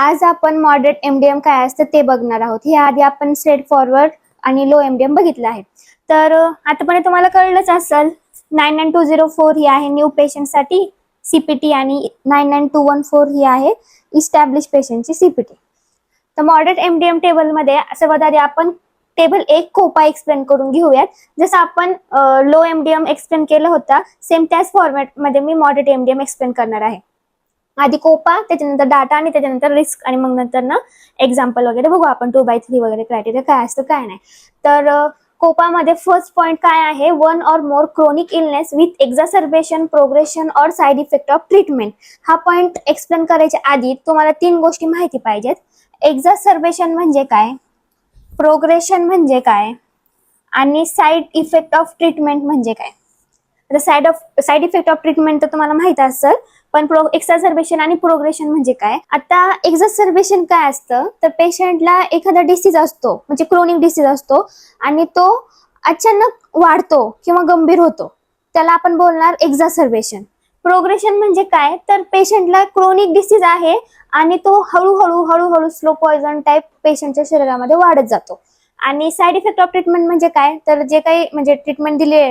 आज आपण moderate MDM काय असतं ते बघणार आहोत. हे आधी आपण स्ट्रेट फॉरवर्ड आणि लो एमडीएम बघितलं आहे. तर आतापर्यंत तुम्हाला कळलंच असेल 99204 ही आहे न्यू पेशंटसाठी सीपीटी आणि 99214 ही आहे इस्टॅब्लिश पेशंटची सीपीटी. तर मॉडरेट एमडीएम टेबलमध्ये सर्वात आधी आपण टेबल 1 कोपा एक्सप्लेन करून घेऊयात. जसं आपण लो एमडीएम एक्सप्लेन केलं होता सेम त्याच फॉर्मॅटमध्ये मी मॉडरेट एमडीएम एक्सप्लेन करणार आहे. आधी कोपा, त्याच्यानंतर डाटा आणि त्याच्यानंतर रिस्क आणि मग नंतर ना एक्झाम्पल वगैरे बघू आपण 2/3 वगैरे क्रायटेरिया काय असतं काय नाही. तर कोपामध्ये फर्स्ट पॉइंट काय आहे, 1 or more chronic illness with exacerbation, progression or side effect of treatment. हा पॉइंट एक्सप्लेन करायच्या आधी तुम्हाला 3 गोष्टी माहिती पाहिजेत. एक्झासर्बेशन म्हणजे काय, प्रोग्रेशन म्हणजे काय आणि साइड इफेक्ट ऑफ ट्रीटमेंट म्हणजे काय. साइड इफेक्ट ऑफ ट्रीटमेंट तर तुम्हाला माहित असेल, पण एक्झासर्बेशन आणि प्रोग्रेशन म्हणजे काय. आता एक्झासर्बेशन काय असतं, तर पेशंटला एखादा डिसीज असतो म्हणजे क्रोनिक डिसीज असतो आणि तो अचानक वाढतो किंवा गंभीर होतो, त्याला आपण बोलणार एक्झासर्बेशन. प्रोग्रेशन म्हणजे काय, तर पेशंटला क्रोनिक डिसीज आहे आणि तो हळूहळू स्लो पॉइझन टाइप पेशंटच्या शरीरामध्ये वाढत जातो. आणि साइड इफेक्ट ऑफ ट्रीटमेंट म्हणजे काय, तर जे काही म्हणजे ट्रीटमेंट दिले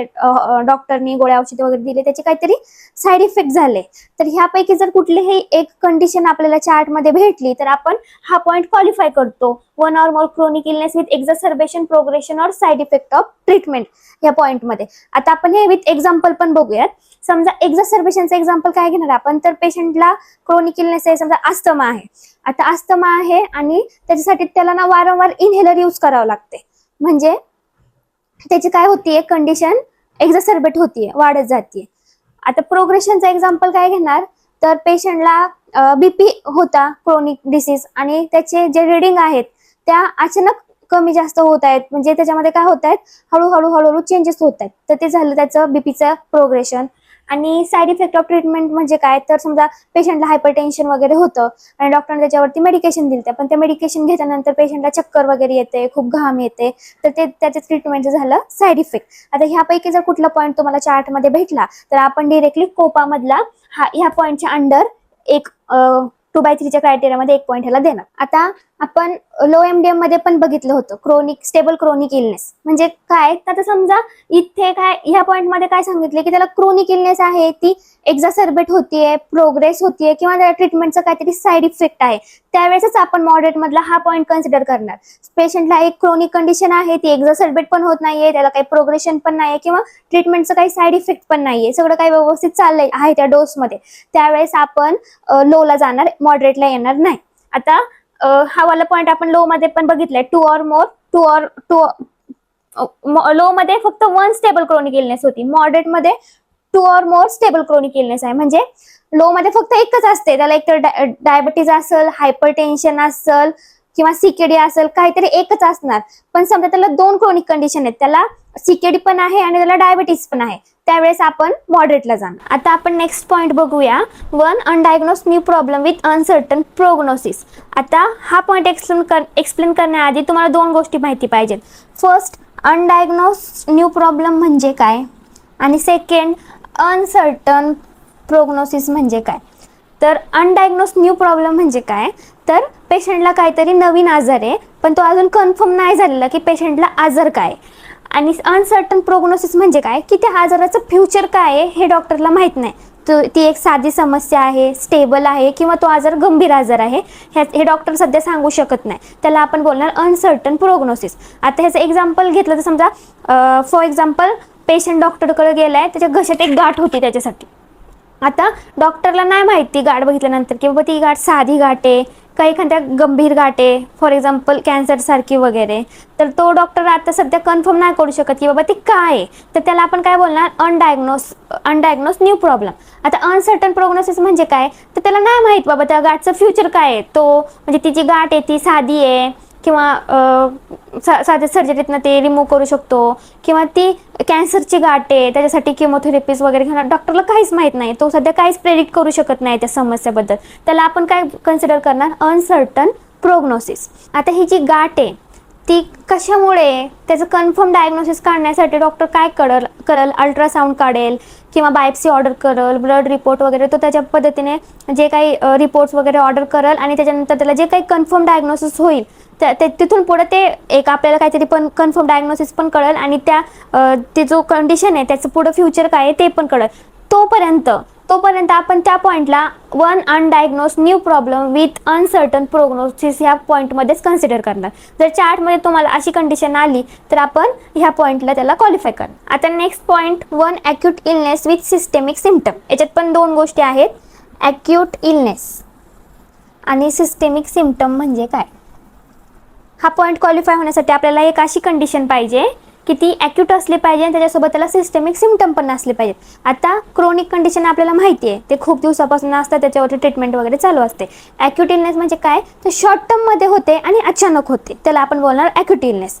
डॉक्टरनी, गोळ्या औषधे वगैरे दिले, त्याचे काहीतरी साइड इफेक्ट झाले, तर ह्यापैकी जर कुठलीही एक कंडिशन आपल्याला चार्टमध्ये भेटली तर आपण हा पॉइंट क्वालिफाय करतो. 1 or more chronic illness with exacerbation, progression or side effect of treatment या पॉइंटमध्ये. आता आपण हे विथ एक्झाम्पल पण बघूयात. समजा एक्झासर्बेशनचं एक्झाम्पल काय घेणार आपण, तर पेशंटला क्रोनिक इलनेस आहे, समजा अस्थमा आहे. आता अस्थमा आहे आणि त्याच्यासाठी त्याला ना वारंवार इनहेलर यूज करावं लागते, म्हणजे त्याची काय होतीये कंडिशन, एक्झासर्बेट होतीये, वाढत जातीये. आता प्रोग्रेशनचं एक्झाम्पल काय घेणार, तर पेशंटला बीपी होता क्रोनिक डिसीज आणि त्याचे जे रिडिंग आहेत त्या अचानक कमी जास्त होत आहेत, म्हणजे त्याच्यामध्ये काय होत आहेत, हळूहळू चेंजेस होत आहेत, तर ते झालं त्याचं बीपीचं प्रोग्रेशन. आणि साइड इफेक्ट ऑफ ट्रीटमेंट म्हणजे काय, तर समजा पेशंटला हायपरटेन्शन वगैरे होतं आणि डॉक्टरने त्याच्यावरती मेडिकेशन दिलं, पण ते मेडिकेशन घेतल्यानंतर पेशंटला चक्कर वगैरे येते, खूप घाम येते, तर ते त्याच्या ट्रीटमेंटचं झालं साइड इफेक्ट. आता ह्यापैकी जर कुठला पॉईंट तुम्हाला चार्टमध्ये भेटला तर आपण डिरेक्टली कोपामधला ह्या पॉईंटच्या अंडर एक 2/3च्या क्रायटेरियामध्ये एक पॉईंट ह्याला देणार. आता आपण लो एमडीएम मध्ये पण बघितलं होतं क्रोनिक स्टेबल क्रोनिक इलनेस म्हणजे काय. आता समजा इथे काय ह्या पॉइंट मध्ये काय सांगितले की त्याला क्रोनिक इलनेस आहे, ती एक्झासर्बेट होतीये, प्रोग्रेस होतीये किंवा त्या ट्रीटमेंटचा काहीतरी साइड इफेक्ट आहे, त्यावेळेसच आपण मॉडरेट मधला हा पॉइंट कन्सिडर करणार. पेशंटला एक क्रोनिक कंडिशन आहे, ती एक्झासर्बेट पण होत नाहीये, त्याला काही प्रोग्रेशन पण नाहीये किंवा ट्रीटमेंटचं काही साइड इफेक्ट पण नाहीये, सगळं काही व्यवस्थित चाललंय आहे त्या डोसमध्ये, त्यावेळेस आपण लोला जाणार, मॉडरेटला येणार नाही. आता हा वाला पॉइंट आपण लो मध्ये पण बघितलाय, 2 or more लो मध्ये फक्त 1 स्टेबल क्रोनिक इलनेस होती, मॉडरेट मध्ये 2 or more stable chronic illness आहे. म्हणजे लो मध्ये फक्त एकच असते, त्याला एकतर डायबिटीज असेल, हायपरटेन्शन असेल किंवा सीकेडी असेल, काहीतरी एकच असणार. पण समजा त्याला 2 क्रोनिक कंडिशन आहेत, त्याला सीकेडी पण आहे आणि त्याला डायबिटीज पण आहे, त्यावेळेस आपण मॉडरेटला जाणार. आता आपण नेक्स्ट पॉइंट बघूया, 1 undiagnosed new problem with uncertain prognosis. आता हा पॉइंट एक्सप्लेन करण्याआधी तुम्हाला 2 गोष्टी माहिती पाहिजेत. फर्स्ट, अनडायग्नोज न्यू प्रॉब्लेम म्हणजे काय आणि सेकंड, अनसर्टन प्रोग्नोसिस म्हणजे काय. तर अनडायग्नोज न्यू प्रॉब्लेम म्हणजे काय, तर पेशंटला काहीतरी नवीन आजार आहे पण तो अजून कन्फर्म नाही झालेला की पेशंटला आजार काय. आणि अनसर्टन प्रोग्नोसिस म्हणजे काय, की त्या आजाराचं फ्युचर काय आहे हे डॉक्टरला माहित नाही, ती एक साधी समस्या आहे, स्टेबल आहे किंवा तो आजार गंभीर आजार आहे, हे डॉक्टर सध्या सांगू शकत नाही, त्याला आपण बोलणार अनसर्टन प्रोग्नोसिस. आता ह्याचं एक्झाम्पल घेतलं तर समजा फॉर एक्झाम्पल पेशंट डॉक्टरकडे गेलाय, त्याच्या घशात एक गाठ होती त्याच्यासाठी. आता डॉक्टरला नाही माहिती गाठ बघितल्यानंतर की बाबा ती गाठ साधी गाठ आहे का एखाद्या गंभीर गाठ आहे, फॉर एक्झाम्पल कॅन्सर सारखी वगैरे, तर तो डॉक्टर आता सध्या कन्फर्म नाही करू शकत की बाबा ती काय आहे, तर त्याला आपण काय बोलणार, अनडायग्नोज न्यू प्रॉब्लेम. आता अनसर्टन प्रोग्नोसिस म्हणजे काय, तर त्याला नाही माहित बाबा त्या गाठचं फ्युचर काय आहे, तो म्हणजे ती जी गाठ आहे ती साधी आहे किंवा साध्या सर्जरीतनं ते रिमूव्ह करू शकतो किंवा ती कॅन्सरची गाठ आहे, त्याच्यासाठी किमोथेरपीज वगैरे घेणार, डॉक्टरला काहीच माहित नाही, तो सध्या काहीच प्रेडिक्ट करू शकत नाही त्या समस्येबद्दल, त्याला आपण काय कन्सिडर करणार, अनसर्टन प्रोग्नोसिस. आता ही जी गाठ आहे ती कशामुळे त्याचं कन्फर्म डायग्नोसिस काढण्यासाठी डॉक्टर काय करल अल्ट्रासाऊंड काढेल किंवा बायोप्सी ऑर्डर करल, ब्लड रिपोर्ट वगैरे तो त्याच्या पद्धतीने जे काही रिपोर्ट्स वगैरे ऑर्डर करल आणि त्याच्यानंतर त्याला जे काही कन्फर्म डायग्नोसिस होईल ते तिथून पुढे ते एक आपल्याला काहीतरी पण कन्फर्म डायग्नोसिस पण कळेल आणि त्या ते जो कंडिशन आहे त्याचं पुढं फ्युचर काय आहे ते पण कळेल. तोपर्यंत आपण त्या पॉईंटला one undiagnosed new problem with uncertain prognosis ह्या पॉईंटमध्येच कन्सिडर करणार. जर चार्टमध्ये तुम्हाला अशी कंडिशन आली तर आपण ह्या पॉईंटला त्याला क्वालिफाय करणार. आता next point, one acute illness with systemic symptom. याच्यात पण दोन गोष्टी आहेत, ॲक्यूट इलनेस आणि सिस्टेमिक सिम्पटम म्हणजे काय. हा पॉईंट क्वालिफाय होण्यासाठी आपल्याला एक अशी कंडिशन पाहिजे की ती ॲक्यूट असली पाहिजे आणि त्याच्यासोबत त्याला सिस्टेमिक सिम्पटम पण असले पाहिजेत. आता क्रोनिक कंडिशन आपल्याला माहिती आहे, ते खूप दिवसापासून असतात, त्याच्यावरती ट्रीटमेंट वगैरे चालू असते. ॲक्यूट इलनेस म्हणजे काय, तर शॉर्ट टर्ममध्ये होते आणि अचानक होते, त्याला आपण बोलणार ॲक्यूट इलनेस.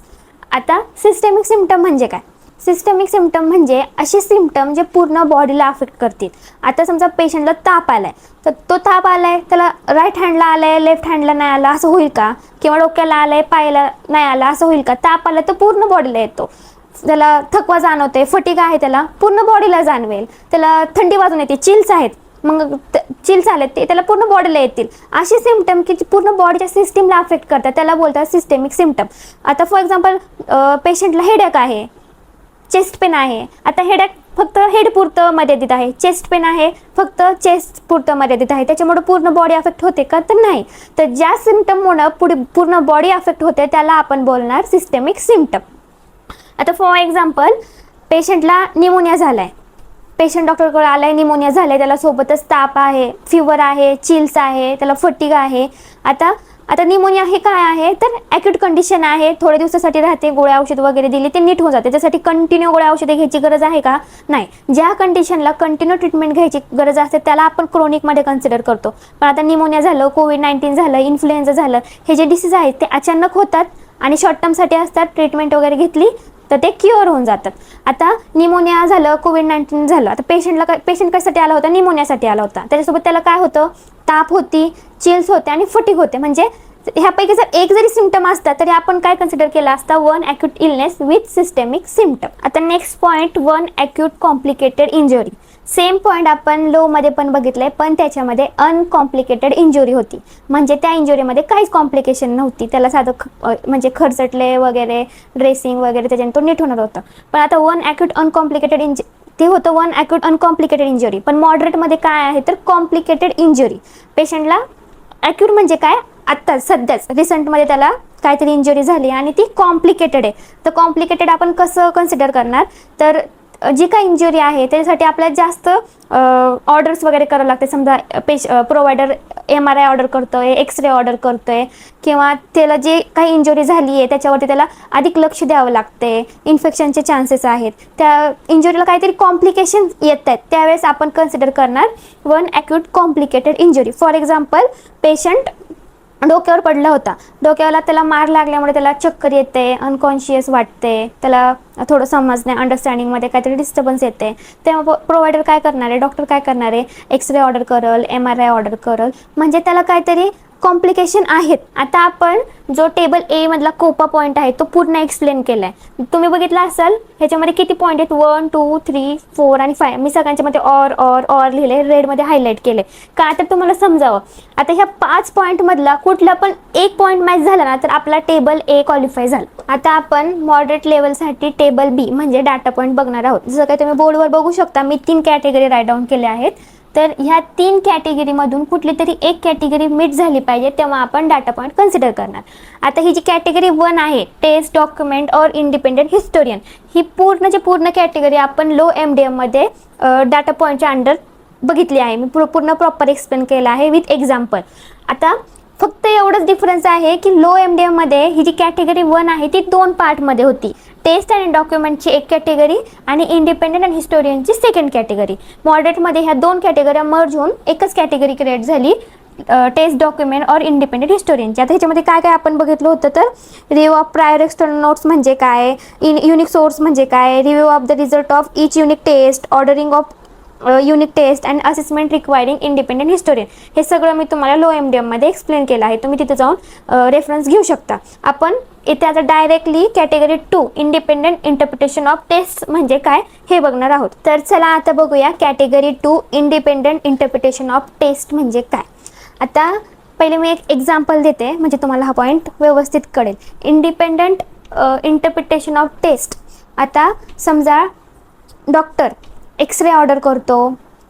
आता सिस्टेमिक सिम्पटम म्हणजे काय, सिस्टेमिक सिम्पटम म्हणजे असे सिम्पटम जे पूर्ण बॉडीला अफेक्ट करतील. आता समजा पेशंटला ताप आलाय, तर तो ताप आलाय त्याला राईट हँडला आलाय, लेफ्ट हँडला नाही आला असं होईल का, किंवा डोक्याला आलाय पायाला नाही आला असं होईल का. ताप आला तर पूर्ण बॉडीला येतो, त्याला थकवा जाणवते, फटीग आहे त्याला पूर्ण बॉडीला जाणवेल, त्याला थंडी वाजून येते, चिल्स आहेत, मग चिल्स आले ते त्याला पूर्ण बॉडीला येतील. असे सिम्पटम की पूर्ण बॉडीच्या सिस्टीमला अफेक्ट करतात त्याला बोलतात सिस्टेमिक सिम्पटम. आता फॉर एक्झाम्पल पेशंटला हेडेक आहे, चेस्ट पेन आहे. आता हेडेक फक्त हेड पुरतं मर्यादित आहे, चेस्ट पेन आहे फक्त चेस्ट पुरतं मर्यादित आहे, त्याच्यामुळे पूर्ण बॉडी अफेक्ट होते का, तर नाही. तर ज्या सिम्पटममुळे पूर्ण बॉडी अफेक्ट होते त्याला आपण बोलणार सिस्टेमिक सिम्पटम. आता फॉर एक्झाम्पल पेशंटला निमोनिया झालाय, पेशंट डॉक्टरकडे आलाय, निमोनिया झालाय, त्याला सोबतच ताप आहे, फिवर आहे, चिल्स आहे, त्याला फटीग आहे. आता निमोनिया हे काय आहे, तर ॲक्यूट कंडिशन आहे, थोड्या दिवसासाठी राहते, गोळ्या औषध वगैरे दिली ते नीट होऊन जाते. त्यासाठी कंटिन्यू गोळ्या औषधे घ्यायची गरज आहे का, नाही. ज्या कंडिशनला कंटिन्यू ट्रीटमेंट घ्यायची गरज असते त्याला आपण क्रोनिकमध्ये कन्सिडर करतो. पण आता निमोनिया झालं, कोविड-19 झालं, इन्फ्लुएन्झा झालं, हे जे डिसीज आहेत ते अचानक होतात आणि शॉर्ट टर्मसाठी असतात, ट्रीटमेंट वगैरे घेतली तर ते क्युअर होऊन जातात. आता निमोनिया झालं, कोविड-19 झालं, आता पेशंट कशासाठी आला होता, निमोनियासाठी आला होता. त्याच्यासोबत त्याला काय होतं, ताप होती, चिल्स होते आणि फटीग होते. म्हणजे ह्यापैकी जर एक जरी सिम्पटम असतात तरी आपण काय कन्सिडर केलं असतं, one acute illness with systemic symptom. आता next point, one acute complicated injury. Same point आपण लोमध्ये पण बघितलंय, पण त्याच्यामध्ये अनकॉम्प्लिकेटेड इंजुरी होती. म्हणजे त्या इंजुरीमध्ये काहीच कॉम्प्लिकेशन नव्हती, त्याला साधं म्हणजे खरचटले वगैरे, ड्रेसिंग वगैरे त्याच्याने तो नीट होणार होतं. पण आता वन ॲक्यूट अनकॉम्प्लिकेटेड ते होतं वन ॲक्यूट अनकॉम्प्लिकेटेड इंजुरी. पण मॉडरेटमध्ये काय आहे, तर कॉम्प्लिकेटेड इंजुरी. पेशंटला ॲक्यूट म्हणजे काय, आत्ता सध्याच रिसेंटमध्ये त्याला काहीतरी इंजुरी झाली आणि ती कॉम्प्लिकेटेड आहे. तर कॉम्प्लिकेटेड आपण कसं कन्सिडर करणार, तर जी काही इंजुरी आहे त्याच्यासाठी आपल्याला जास्त ऑर्डर्स वगैरे करावं लागते. समजा प्रोव्हायडर MRI ऑर्डर करतोय, एक्सरे ऑर्डर करतोय, किंवा त्याला जे काही इंजुरी झाली आहे त्याच्यावरती त्याला अधिक लक्ष द्यावं लागते, इन्फेक्शनचे चान्सेस आहेत, त्या इंजुरीला काहीतरी कॉम्प्लिकेशन येत आहेत, त्यावेळेस आपण कन्सिडर करणार one acute complicated injury. For example patient डोक्यावर पडला होता, डोक्याला त्याला मार लागल्यामुळे त्याला चक्कर येते, अनकॉन्शियस वाटते, त्याला थोडं समजणे अंडरस्टँडिंगमध्ये काहीतरी डिस्टर्बन्स येते. तेव्हा प्रोव्हायडर काय करणार आहे, डॉक्टर काय करणार आहे, एक्सरे ऑर्डर करल, MRI ऑर्डर करल, म्हणजे त्याला काहीतरी कॉम्प्लिकेशन आहेत. आता आपण जो टेबल ए मधला कोपा पॉईंट आहे तो पूर्ण एक्सप्लेन केला आहे, तुम्ही बघितला असाल. ह्याच्यामध्ये किती पॉईंट आहेत, 1, 2, 3, 4 आणि 5. मी सगळ्यांच्या मध्ये ऑर लिहिले, रेडमध्ये हायलाईट केले का, तर तुम्हाला समजावं. आता ह्या 5 पॉईंटमधला कुठला पण एक पॉईंट मॅच झाला ना तर आपला टेबल ए क्वालिफाय झाला. आता आपण मॉडरेट लेवलसाठी टेबल बी म्हणजे डाटा पॉईंट बघणार आहोत. जसं काही तुम्ही बोर्डवर बघू शकता, मी 3 कॅटेगरी राईट डाऊन केले आहेत. तर ह्या 3 कॅटेगरीमधून कुठली तरी एक कॅटेगरी मीट झाली पाहिजे, तेव्हा आपण डाटा पॉईंट कन्सिडर करणार. आता ही जी कॅटेगरी 1 आहे, टेस्ट, डॉक्युमेंट और इंडिपेंडेंट हिस्टोरियन, ही पूर्ण कॅटेगरी आपण लो MDM मध्ये डाटा पॉईंटच्या अंडर बघितली आहे. मी पूर्ण प्रॉपर एक्सप्लेन केलं आहे विथ एक्झाम्पल. आता फक्त एवढंच डिफरन्स आहे की लो MDM मध्ये ही जी कॅटेगरी 1 आहे ती 2 पार्टमध्ये होती, टेस्ट आणि डॉक्युमेंटची एक कॅटेगरी आणि इंडिपेंडेंट आणि हिस्टोरियनची सेकंड कॅटेगरी. मॉडरेटमध्ये ह्या 2 कॅटेगऱ्या मर्ज होऊन एकच कॅटेगरी क्रिएट झाली, टेस्ट, डॉक्युमेंट और इंडिपेंडेंट हिस्टोरियनची. आता ह्याच्यामध्ये काय काय आपण बघितलं होतं, तर review of prior external notes म्हणजे काय, युनिक सोर्स म्हणजे काय, review of the result of each unique test, ordering of unique test and assessment requiring independent historian, हे सगळं मी तुम्हाला लो MDM मध्ये एक्सप्लेन केलं आहे. तुम्ही तिथे जाऊन रेफरन्स घेऊ शकता. आपण इथे आता directly category 2 independent interpretation of test म्हणजे काय हे बघणार आहोत. तर चला आता बघूया category 2 independent interpretation of test म्हणजे काय. आता पहिले मी एक एक्झाम्पल देते म्हणजे तुम्हाला हा पॉईंट व्यवस्थित कळेल. इंडिपेंडेंट इंटरप्रिटेशन ऑफ टेस्ट, आता समजा डॉक्टर एक्सरे ऑर्डर करतो,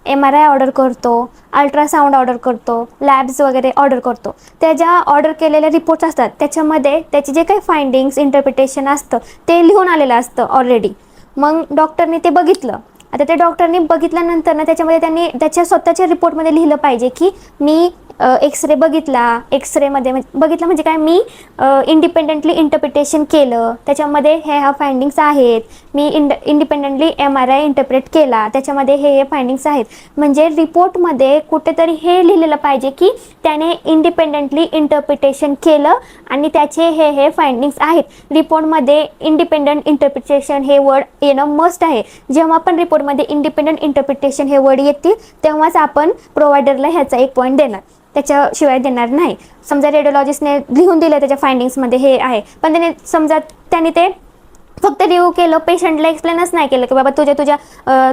MRI ऑर्डर करतो, अल्ट्रासाऊंड ऑर्डर करतो, लॅब्स वगैरे ऑर्डर करतो. त्या ज्या ऑर्डर केलेल्या रिपोर्ट्स असतात त्याच्यामध्ये त्याचे जे काही फाइंडिंग्स इंटरप्रिटेशन असतं ते लिहून आलेलं असतं ऑलरेडी. मग डॉक्टरने ते बघितलं. आता ते डॉक्टरने बघितल्यानंतर ना त्याच्यामध्ये त्यांनी त्याच्या स्वतःच्या रिपोर्टमध्ये लिहिलं पाहिजे की मी एक्सरे बघितला, एक्सरेमध्ये बघितलं म्हणजे काय, मी इंडिपेंडेंटली इंटरप्रिटेशन केलं, त्याच्यामध्ये ह्या फाइंडिंग्स आहेत, मी इंडिपेंडेंटली MRI इंटरप्रेट केला, त्याच्यामध्ये हे फाइंडिंग्स आहेत. म्हणजे रिपोर्टमध्ये कुठेतरी हे लिहिलेलं पाहिजे की त्याने इंडिपेंडेंटली इंटरप्रिटेशन केलं आणि त्याचे हे फाइंडिंग्स आहेत. रिपोर्टमध्ये इंडिपेंडंट इंटरप्रिटेशन हे वर्ड येणं मस्ट आहे. जेव्हा आपण रिपोर्टमध्ये इंडिपेंडंट इंटरप्रिटेशन हे वर्ड येतील तेव्हाच आपण प्रोव्हायडरला ह्याचा एक पॉईंट देणार, त्याच्याशिवाय देणार नाही. समजा रेडिओलॉजिस्टने लिहून दिलं त्याच्या फाइंडिंग्समध्ये हे आहे, पण त्याने ते फक्त रिव्ह्यू केलं, पेशंटला एक्सप्लेनच नाही केलं की बाबा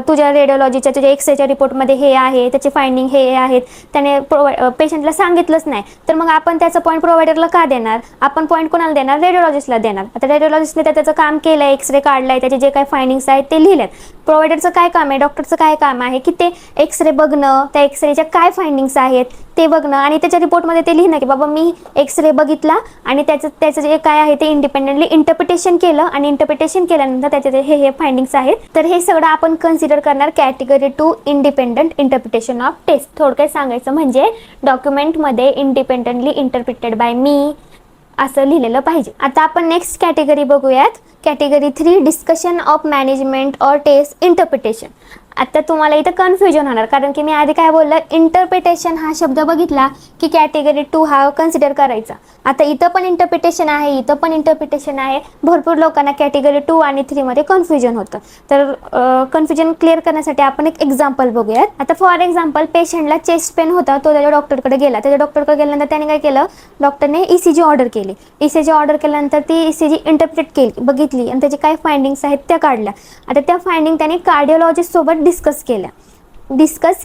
तुझ्या रेडिओलॉजीच्या तुझ्या एक्सरेच्या रिपोर्टमध्ये हे आहे, त्याचे फाइंडिंग हे आहेत, त्याने पेशंटला सांगितलंच नाही. तर मग आपण त्याचं पॉईंट प्रोव्हायडरला का देणार, आपण पॉईंट कोणाला देणार, रेडिओलॉजिस्टला देणार. आता रेडिओलॉजिस्टने त्याचं काम केलं आहे, एक्सरे काढलाय, त्याचे जे काही फाइंडिंग्स आहेत ते लिहिलेत. प्रोव्हायडरचं काय काम आहे, डॉक्टरचं काय काम आहे की ते एक्सरे बघणं, त्या एक्सरेच्या काय फाइंडिंग्स आहेत ते बघणं आणि त्याच्या रिपोर्टमध्ये ते लिहिणं की बाबा मी एक्सरे बघितला आणि त्याचं जे काय आहे ते इंडिपेंडेंटली इंटरप्रिटेशन केलं आणि इंटरप्रिटेशन केल्यानंतर त्याचे हे फाइंडिंग्स आहेत. तर हे सगळं आपण कन्सिडर करणार category 2 independent interpretation of test. थोडक्यात सांगायचं म्हणजे डॉक्युमेंटमध्ये इंडिपेंडेंटली इंटरप्रिटेड बाय मी असं लिहिलेलं पाहिजे. आता आपण नेक्स्ट कॅटेगरी बघूयात, category 3 discussion of management or test interpretation. आता तुम्हाला इथं कन्फ्युजन होणार कारण की मी आधी काय बोललं, इंटरप्रिटेशन हा शब्द बघितला की कॅटेगरी 2 हा कन्सिडर करायचा. आता इथं पण इंटरप्रिटेशन आहे, इथं पण इंटरप्रिटेशन आहे. भरपूर लोकांना कॅटेगरी 2 आणि 3 मध्ये कन्फ्युजन होतं. तर कन्फ्युजन क्लिअर करण्यासाठी आपण एक एक्झाम्पल बघूयात. आता फॉर एक्झाम्पल पेशंटला चेस्ट पेन होता, तो त्याच्या डॉक्टरकडे गेला. त्याच्या डॉक्टरकडे गेल्यानंतर त्याने काय केलं, डॉक्टरने ECG ऑर्डर केली. ECG ऑर्डर केल्यानंतर ती ECG इंटरप्रेट केली, बघितली आणि त्याचे काय फाइंडिंग्स आहेत त्या काढल्या. आता त्या फाइंडिंग त्याने कार्डिओलॉजिस्ट सोबत डिस्कस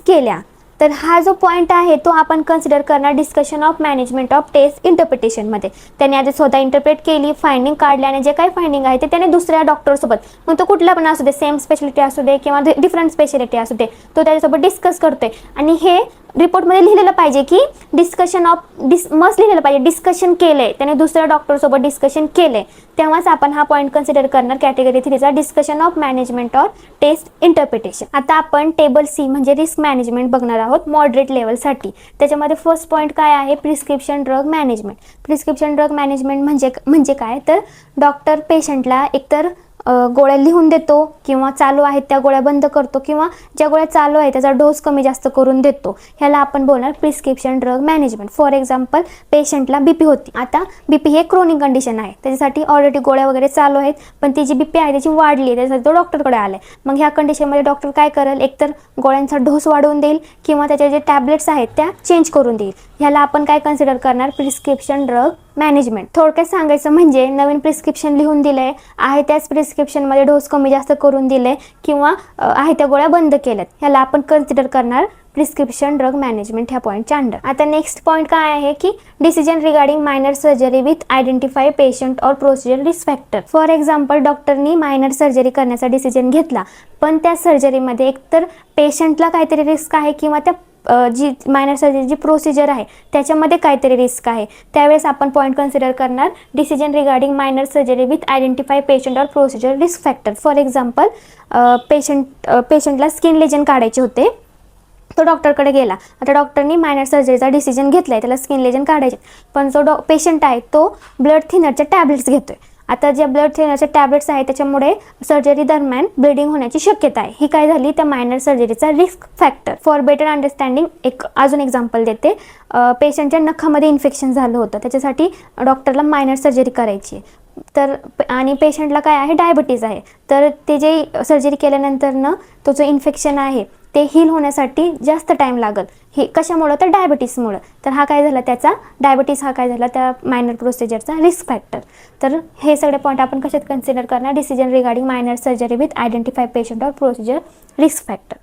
केल्या. तर हा जो पॉईंट आहे तो आपण कन्सिडर करणार discussion of management of test इंटरप्रिटेशनमध्ये. त्याने आधी स्वतः इंटरप्रेट केली, फाइंडिंग काढल्या आणि जे काही फाइंडिंग आहे ते त्याने दुसऱ्या डॉक्टरसोबत, मग तो कुठला पण असू दे, सेम स्पेशालिटी असू दे किंवा डिफरंट स्पेशालिटी असू दे, तो त्याच्यासोबत डिस्कस करतोय. आणि हे रिपोर्टमध्ये लिहिलेलं पाहिजे की मस्ट लिहिलेलं पाहिजे डिस्कशन केलंय, त्याने दुसऱ्या डॉक्टरसोबत डिस्कशन केलंय, तेव्हाच आपण हा पॉईंट कन्सिडर करणार कॅटेगरी 3चा discussion of management or test interpretation. आता आपण टेबल C म्हणजे रिस्क मॅनेजमेंट बघणार आहोत मॉडरेट लेवलसाठी. त्याच्यामध्ये फर्स्ट पॉईंट काय आहे, prescription drug management. Prescription drug management म्हणजे काय, तर डॉक्टर पेशंटला एकतर गोळ्या लिहून देतो किंवा चालू आहेत त्या गोळ्या बंद करतो किंवा ज्या गोळ्या चालू आहेत त्याचा डोस कमी जास्त करून देतो. ह्याला आपण बोलणार prescription drug management. For example पेशंटला BP होती. आता BP हे क्रोनिक कंडिशन आहे, त्याच्यासाठी ऑलरेडी गोळ्या वगैरे चालू आहेत, पण ती जी BP आहे त्याची वाढली आहे, त्याच्यासाठी तो डॉक्टरकडे आलाय. मग ह्या कंडिशनमध्ये डॉक्टर काय करेल, एकतर गोळ्यांचा डोस वाढवून देईल किंवा त्याच्या जे टॅबलेट्स आहेत त्या चेंज करून देईल. ह्याला आपण काय कन्सिडर करणार, प्रिस्क्रिप्शन ड्रग मॅनेजमेंट. थोडक्यात सांगायचं म्हणजे नवीन प्रिस्क्रिप्शन लिहून दिलंय, आहे त्याच प्रिस्क्रिप्शनमध्ये डोस कमी जास्त करून दिले किंवा आहे त्या गोळ्या बंद केल्यात, ह्याला आपण कन्सिडर करणार प्रिस्क्रिप्शन ड्रग मॅनेजमेंट ह्या पॉईंटच्या अंडर. आता नेक्स्ट पॉईंट काय आहे की decision regarding minor surgery with identify patient or procedure risk factor. For example डॉक्टरनी मायनर सर्जरी करण्याचा डिसिजन घेतला, पण त्या सर्जरीमध्ये एकतर पेशंटला काहीतरी रिस्क आहे किंवा त्या जी मायनर सर्जरीची प्रोसिजर आहे त्याच्यामध्ये काहीतरी रिस्क आहे, त्यावेळेस आपण पॉईंट कन्सिडर करणार decision regarding minor surgery with identify patient or procedure risk factor. For example पेशंटला स्किन लेजन काढायचे होते, तो डॉक्टरकडे गेला. आता डॉक्टरनी मायनर सर्जरीचा डिसिजन घेतलाय, त्याला स्किन लेजन काढायचे, पण जो पेशंट आहे तो ब्लड थिनरच्या टॅबलेट्स घेतोय. आता जे ब्लड थिनरचे टॅबलेट्स आहेत त्याच्यामुळे सर्जरी दरम्यान ब्लिडिंग होण्याची शक्यता आहे. ही काय झाली, त्या मायनर सर्जरीचा risk factor. For better understanding एक अजून एक्झाम्पल देते. पेशंटच्या नखामध्ये इन्फेक्शन झालं होतं, त्याच्यासाठी डॉक्टरला मायनर सर्जरी करायची आहे. तर आणि पेशंटला काय आहे, डायबिटीज आहे, तर ते जे सर्जरी केल्यानंतरनं तो जो इन्फेक्शन आहे ते हील होण्यासाठी जास्त टाईम लागेल. हे कशामुळं, तर डायबिटीसमुळं. तर हा काय झाला त्याचा डायबिटीस, हा काय झाला त्या मायनर प्रोसिजरचा रिस्क फॅक्टर. तर हे सगळे पॉईंट आपण कशात कन्सिडर करणार, decision regarding minor surgery with identify patient or procedure risk factor.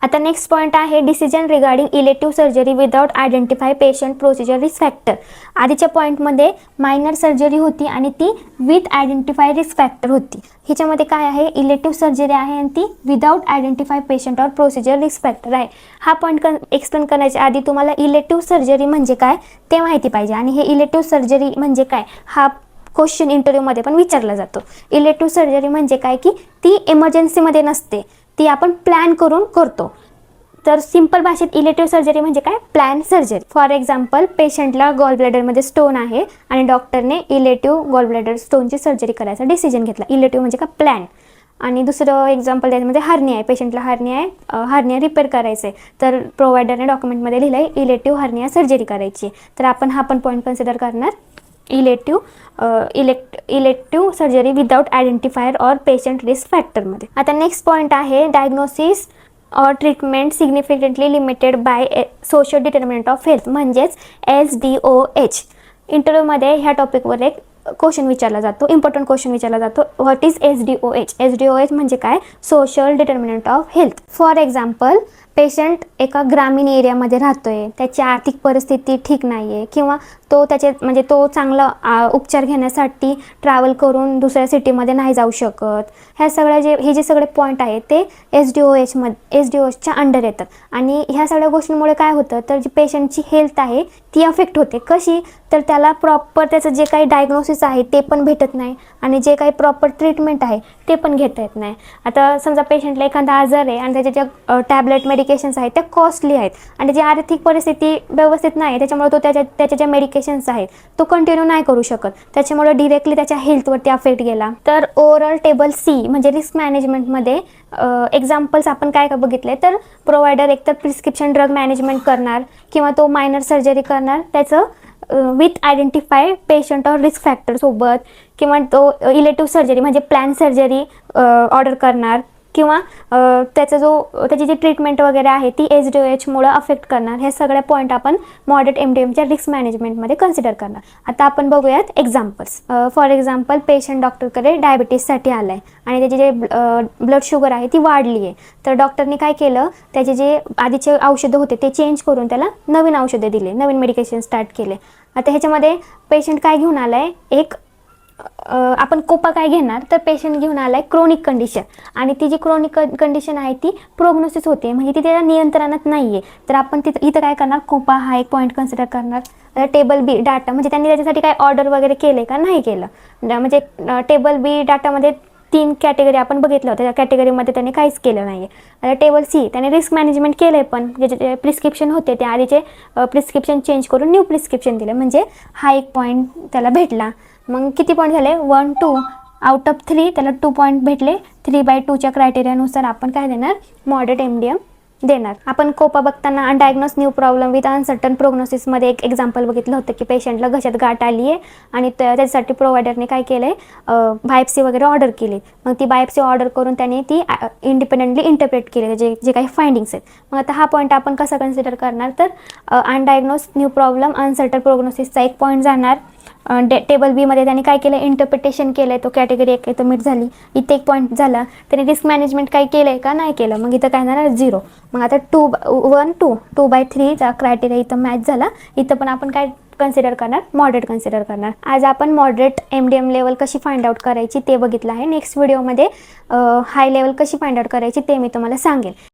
आता नेक्स्ट पॉईंट आहे decision regarding elective surgery without identify patient procedure risk factor. आधीच्या पॉईंटमध्ये मायनर सर्जरी होती आणि ती विथ आयडेंटिफाय रिस्क फॅक्टर होती. ह्याच्यामध्ये काय आहे, इलेक्टिव्ह सर्जरी आहे आणि ती without identify patient or procedure risk factor आहे. हा पॉईंट एक्सप्लेन करण्याच्या आधी तुम्हाला इलेक्टिव्ह सर्जरी म्हणजे काय ते माहिती पाहिजे. आणि हे इलेक्टिव्ह सर्जरी म्हणजे काय हा क्वेश्चन इंटरव्ह्यूमध्ये पण विचारला जातो. इलेक्टिव्ह सर्जरी म्हणजे काय की ती इमर्जन्सीमध्ये नसते, ती आपण प्लॅन करून करतो. तर सिंपल भाषेत इलेक्टिव्ह सर्जरी म्हणजे काय, प्लॅन सर्जरी. फॉर एक्झाम्पल पेशंटला गॉल ब्लॅडरमध्ये स्टोन आहे आणि डॉक्टरने इलेक्टिव्ह गॉल ब्लॅडर स्टोनची सर्जरी करायचा डिसिजन घेतला. इलेक्टिव्ह म्हणजे काय, प्लॅन. आणि दुसरं एक्झाम्पल त्याच्यामध्ये हर्निया आहे, पेशंटला हर्निया आहे, हर्निया रिपेअर करायचं आहे, तर प्रोव्हायडरने डॉक्युमेंटमध्ये लिहिलं आहे इलेक्टिव्ह हर्निया सर्जरी करायची. तर आपण हा पण पॉईंट कन्सिडर करणार, elective surgery without identifier or patient risk फॅक्टरमध्ये. आता नेक्स्ट पॉईंट आहे diagnosis or treatment significantly limited by social determinant of health, म्हणजेच SDOH. इंटरव्ह्यूमध्ये ह्या टॉपिकवर एक क्वेश्चन विचारला जातो, इम्पॉर्टंट क्वेश्चन विचारला जातो, व्हॉट इज SDOH. SDOH म्हणजे काय, social determinant of health. For example patient एका ग्रामीण एरियामध्ये राहतोय, त्याची आर्थिक परिस्थिती ठीक नाही आहे किंवा तो तो चांगला उपचार घेण्यासाठी ट्रॅव्हल करून दुसऱ्या सिटीमध्ये नाही जाऊ शकत. ह्या सगळ्या हे जे सगळे पॉईंट आहेत ते SDOHच्या अंडर येतात. आणि ह्या सगळ्या गोष्टींमुळे काय होतं, तर जी पेशंटची हेल्थ आहे ती अफेक्ट होते. कशी, तर त्याला प्रॉपर त्याचं जे काही डायग्नोसिस आहे ते पण भेटत नाही आणि जे काही प्रॉपर ट्रीटमेंट आहे ते पण घेता येत नाही. आता समजा पेशंटला एखादा आजार आहे आणि त्याच्या ज्या टॅबलेट मेडिकेशन्स आहेत त्या कॉस्टली आहेत आणि त्याची आर्थिक परिस्थिती व्यवस्थित नाही, त्याच्यामुळे तो त्याच्या ज्या मेडिकेशन्स आहेत तो कंटिन्यू नाही करू शकत, त्याच्यामुळे डिरेक्टली त्याच्या हेल्थवरती अफेक्ट गेला. तर ओव्हरऑल टेबल C म्हणजे रिस्क मॅनेजमेंटमध्ये एक्झाम्पल्स आपण काय बघितले, तर प्रोव्हायडर एकतर प्रिस्क्रिप्शन ड्रग मॅनेजमेंट करणार किंवा तो मायनर सर्जरी करणार त्याचं with identify patient or risk factor सोबत, किंवा तो इलेक्टिव्ह सर्जरी म्हणजे प्लॅन सर्जरी ऑर्डर करणार, किंवा त्याची जी ट्रीटमेंट वगैरे आहे ती SDOHमुळे अफेक्ट करणार. हे सगळे पॉईंट आपण मॉडरेट MDMच्या रिस्क मॅनेजमेंटमध्ये कन्सिडर करणार. आता आपण बघूयात एक्झाम्पल्स. फॉर एक्झाम्पल पेशंट डॉक्टरकडे डायबिटीससाठी आला आहे आणि त्याची जे ब्लड शुगर आहे ती वाढली आहे. तर डॉक्टरने काय केलं, त्याचे जे आधीचे औषधं होते ते चेंज करून त्याला नवीन औषधं दिले, नवीन मेडिकेशन स्टार्ट केले. आता ह्याच्यामध्ये पेशंट काय घेऊन आला आहे, आपण कोपा काय घेणार, तर पेशंट घेऊन आलाय क्रोनिक कंडिशन आणि ती जी क्रोनिक कंडिशन आहे ती प्रोग्नोसिस होते, म्हणजे ती त्याच्या नियंत्रणात नाही आहे. तर आपण इथं काय करणार, कोपा हा एक पॉईंट कन्सिडर करणार. टेबल B डाटा म्हणजे त्यांनी त्याच्यासाठी काय ऑर्डर वगैरे केले का नाही केलं, म्हणजे टेबल B डाटामध्ये 3 कॅटेगरी आपण बघितलं होतं, त्या कॅटेगरीमध्ये त्यांनी काहीच केलं नाही आहे. टेबल C त्याने रिस्क मॅनेजमेंट केलं आहे, पण जे प्रिस्क्रिप्शन होते ते आधीचे प्रिस्क्रिप्शन चेंज करून न्यू प्रिस्क्रिप्शन दिले, म्हणजे हा एक पॉईंट त्याला भेटला. मग किती पॉईंट झाले, 1, 2 आउट ऑफ 3 त्याला 2 पॉईंट भेटले. 3/2च्या क्रायटेरियानुसार आपण काय देणार, मॉडरेट MDM देणार. आपण कोपा बघताना अनडायग्नोस न्यू प्रॉब्लेम विथ अनसर्टन प्रोग्नोसिसमध्ये एक एक्झाम्पल बघितलं होतं की पेशंटला घशात गाठ आली आहे आणि त्याच्यासाठी प्रोव्हायडरने काय केलं आहे, बायोप्सी वगैरे ऑर्डर केली. मग ती बायोप्सी ऑर्डर करून त्याने ती इंडिपेंडेंटली इंटरप्रेट केले जे काही फाइंडिंग्स आहेत. मग आता हा पॉईंट आपण कसा कन्सिडर करणार, तर अनडायग्नोस न्यू प्रॉब्लेम अनसर्टन प्रोग्नोसिसचा एक पॉईंट जाणार. टेबल B मध्ये त्यांनी काय केलं, इंटरप्रिटेशन केलं आहे, तो कॅटेगरी 1 इथं मिट झाली, इथे एक पॉईंट झाला. त्यांनी रिस्क मॅनेजमेंट काय केलं आहे का नाही केलं, मग इथं काय झालं 0. मग आता 2/3चा क्रायटेरिया इथं मॅच झाला. इथं पण आपण काय कन्सिडर करणार, मॉडरेट कन्सिडर करणार. आज आपण मॉडरेट MDM लेवल कशी फाइंड आउट करायची ते बघितलं आहे. नेक्स्ट व्हिडिओमध्ये हाय लेवल कशी फाइंड आउट करायची ते मी तुम्हाला सांगेन.